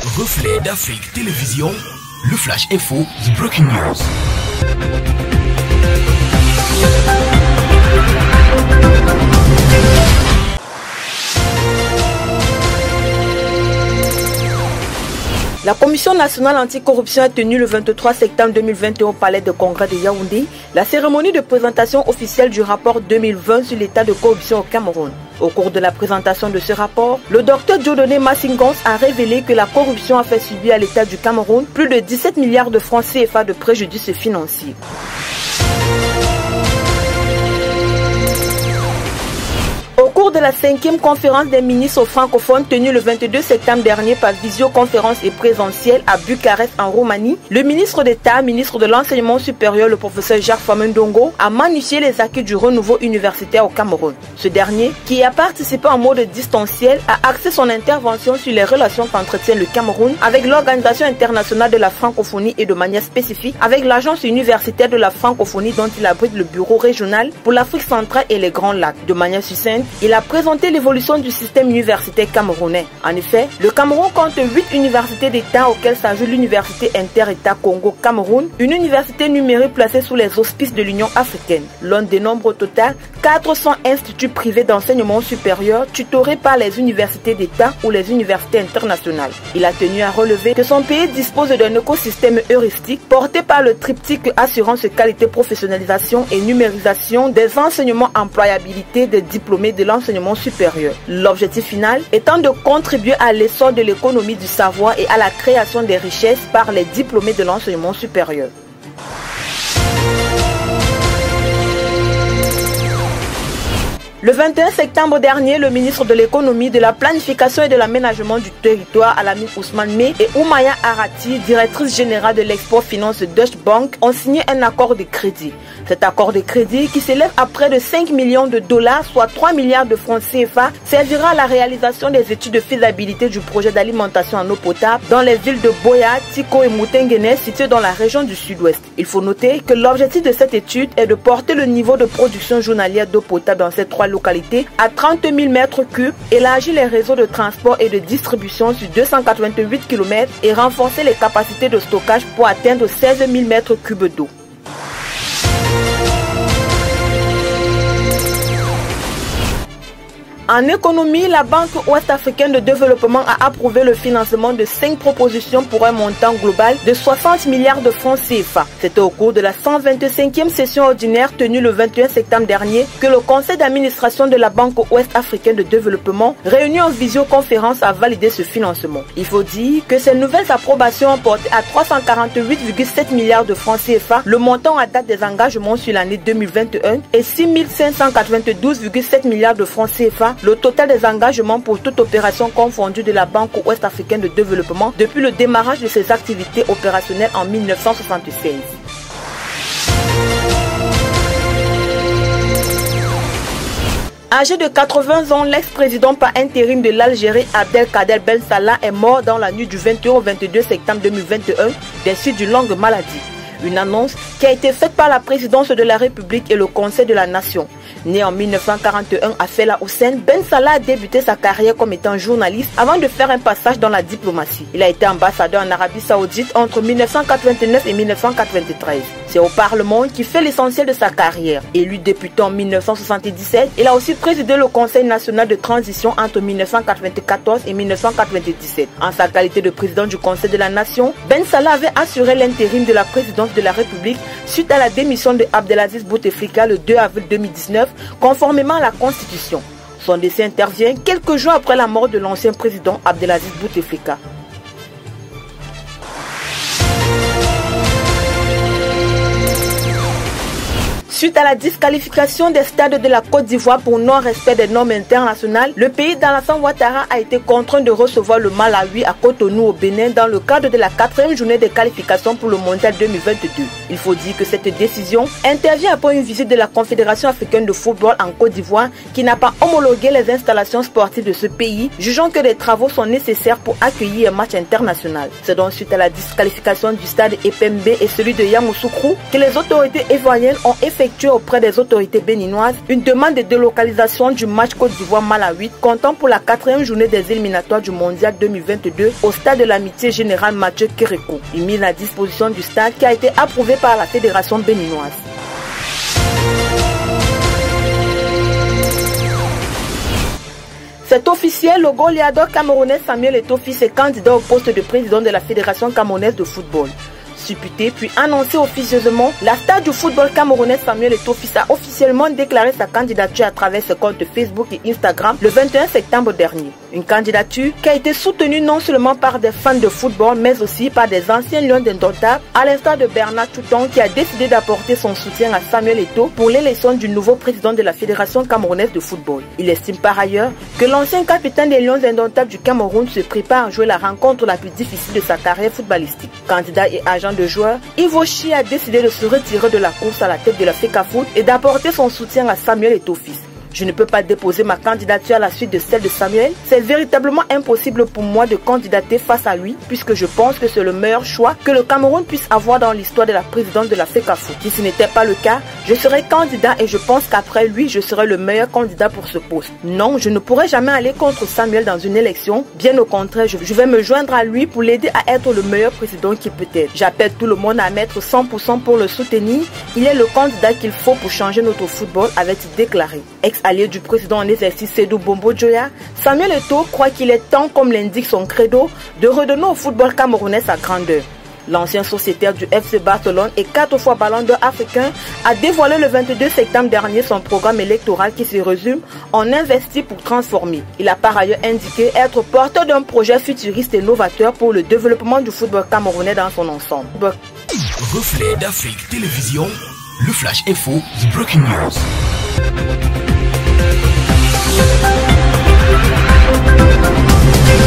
Reflet d'Afrique Télévision, le Flash Info, The Breaking News. La Commission nationale anticorruption a tenu le 23 septembre 2021 au palais de congrès de Yaoundé la cérémonie de présentation officielle du rapport 2020 sur l'état de corruption au Cameroun. Au cours de la présentation de ce rapport, le docteur Dieudonné Massingons a révélé que la corruption a fait subir à l'état du Cameroun plus de 17 milliards de francs CFA de préjudices financiers. Au cours de la 5e conférence des ministres francophones tenue le 22 septembre dernier par visioconférence et présentielle à Bucarest en Roumanie, le ministre d'État, ministre de l'Enseignement supérieur, le professeur Jacques Famendongo, a magnifié les acquis du renouveau universitaire au Cameroun. Ce dernier, qui a participé en mode distanciel, a axé son intervention sur les relations qu'entretient le Cameroun avec l'Organisation internationale de la francophonie et de manière spécifique avec l'Agence universitaire de la francophonie dont il abrite le bureau régional pour l'Afrique centrale et les Grands Lacs. De manière succincte, il a présenté l'évolution du système universitaire camerounais. En effet, le Cameroun compte 8 universités d'État auxquelles s'ajoute l'université inter-État Congo-Cameroun, une université numérique placée sous les auspices de l'Union africaine. L'on dénombre au total 400 instituts privés d'enseignement supérieur tutorés par les universités d'État ou les universités internationales. Il a tenu à relever que son pays dispose d'un écosystème heuristique porté par le triptyque assurance qualité, professionnalisation et numérisation des enseignements employabilité des diplômés de l'enseignement supérieur. L'objectif final étant de contribuer à l'essor de l'économie du savoir et à la création des richesses par les diplômés de l'enseignement supérieur. Le 21 septembre dernier, le ministre de l'économie, de la planification et de l'aménagement du territoire, Alamine Ousmane Meh, et Oumaya Arati, directrice générale de l'Export Finance Deutsche Bank, ont signé un accord de crédit. Cet accord de crédit, qui s'élève à près de 5 millions de dollars, soit 3 milliards de francs CFA, servira à la réalisation des études de faisabilité du projet d'alimentation en eau potable dans les villes de Boya, Tiko et Moutenguene, situées dans la région du sud-ouest. Il faut noter que l'objectif de cette étude est de porter le niveau de production journalière d'eau potable dans ces trois localités à 30 000 mètres cubes, élargir les réseaux de transport et de distribution sur 288 km et renforcer les capacités de stockage pour atteindre 16 000 mètres cubes d'eau. En économie, la Banque ouest-africaine de développement a approuvé le financement de 5 propositions pour un montant global de 60 milliards de francs CFA. C'était au cours de la 125e session ordinaire tenue le 21 septembre dernier que le conseil d'administration de la Banque ouest-africaine de développement, réuni en visioconférence, a validé ce financement. Il faut dire que ces nouvelles approbations ont porté à 348,7 milliards de francs CFA le montant à date des engagements sur l'année 2021 et 6 592,7 milliards de francs CFA le total des engagements pour toute opération confondue de la Banque ouest-africaine de développement depuis le démarrage de ses activités opérationnelles en 1976. Âgé de 80 ans, l'ex-président par intérim de l'Algérie, Abdelkader Ben Salah, est mort dans la nuit du 21 au 22 septembre 2021 des suites d'une longue maladie. Une annonce qui a été faite par la présidence de la République et le Conseil de la Nation. Né en 1941 à Fela Hussein, Ben Salah a débuté sa carrière comme étant journaliste avant de faire un passage dans la diplomatie. Il a été ambassadeur en Arabie Saoudite entre 1989 et 1993. C'est au Parlement qu'il fait l'essentiel de sa carrière. Élu député en 1977, il a aussi présidé le Conseil national de transition entre 1994 et 1997. En sa qualité de président du Conseil de la Nation, Ben Salah avait assuré l'intérim de la présidence de la République suite à la démission de Abdelaziz Bouteflika le 2 avril 2019, conformément à la Constitution. Son décès intervient quelques jours après la mort de l'ancien président Abdelaziz Bouteflika. Suite à la disqualification des stades de la Côte d'Ivoire pour non-respect des normes internationales, le pays d'Alassane Ouattara a été contraint de recevoir le Malawi à Cotonou au Bénin dans le cadre de la 4e journée des qualifications pour le Mondial 2022. Il faut dire que cette décision intervient après une visite de la Confédération africaine de football en Côte d'Ivoire qui n'a pas homologué les installations sportives de ce pays, jugeant que des travaux sont nécessaires pour accueillir un match international. C'est donc suite à la disqualification du stade Epembe et celui de Yamoussoukro que les autorités ivoiriennes ont effectué effectué auprès des autorités béninoises une demande de délocalisation du match Côte d'Ivoire-Malawi comptant pour la 4e journée des éliminatoires du Mondial 2022 au stade de l'Amitié Générale Mathieu Kérékou. Une mise à disposition du stade qui a été approuvé par la Fédération béninoise. C'est officiel, le goleador camerounais Samuel Eto'o-Fils est candidat au poste de président de la Fédération camerounaise de football. Supputé puis annoncé officieusement, la star du football camerounais Samuel Eto'o-Fils a officiellement déclaré sa candidature à travers ses comptes Facebook et Instagram le 21 septembre dernier. Une candidature qui a été soutenue non seulement par des fans de football mais aussi par des anciens lions indomptables, à l'instar de Bernard Touton qui a décidé d'apporter son soutien à Samuel Eto'o pour l'élection du nouveau président de la Fédération camerounaise de football. Il estime par ailleurs que l'ancien capitaine des lions indomptables du Cameroun se prépare à jouer la rencontre la plus difficile de sa carrière footballistique. Candidat et agent de joueur, Ivo Chi a décidé de se retirer de la course à la tête de la FECAFOOT et d'apporter son soutien à Samuel Eto'o-Fils. Je ne peux pas déposer ma candidature à la suite de celle de Samuel. C'est véritablement impossible pour moi de candidater face à lui puisque je pense que c'est le meilleur choix que le Cameroun puisse avoir dans l'histoire de la présidence de la FECAFOOT. Si ce n'était pas le cas, je serais candidat et je pense qu'après lui, je serais le meilleur candidat pour ce poste. Non, je ne pourrais jamais aller contre Samuel dans une élection. Bien au contraire, je vais me joindre à lui pour l'aider à être le meilleur président qu'il peut être. J'appelle tout le monde à mettre 100% pour le soutenir. Il est le candidat qu'il faut pour changer notre football, avait-il déclaré. Ex-allié du président en exercice Sédou Bombo Djoya, Samuel Eto'o croit qu'il est temps, comme l'indique son credo, de redonner au football camerounais sa grandeur. L'ancien sociétaire du FC Barcelone et 4 fois ballon d'or africain a dévoilé le 22 septembre dernier son programme électoral qui se résume en investir pour transformer. Il a par ailleurs indiqué être porteur d'un projet futuriste et novateur pour le développement du football camerounais dans son ensemble. Reflet d'Afrique Télévision, le Flash Info, The Breaking News.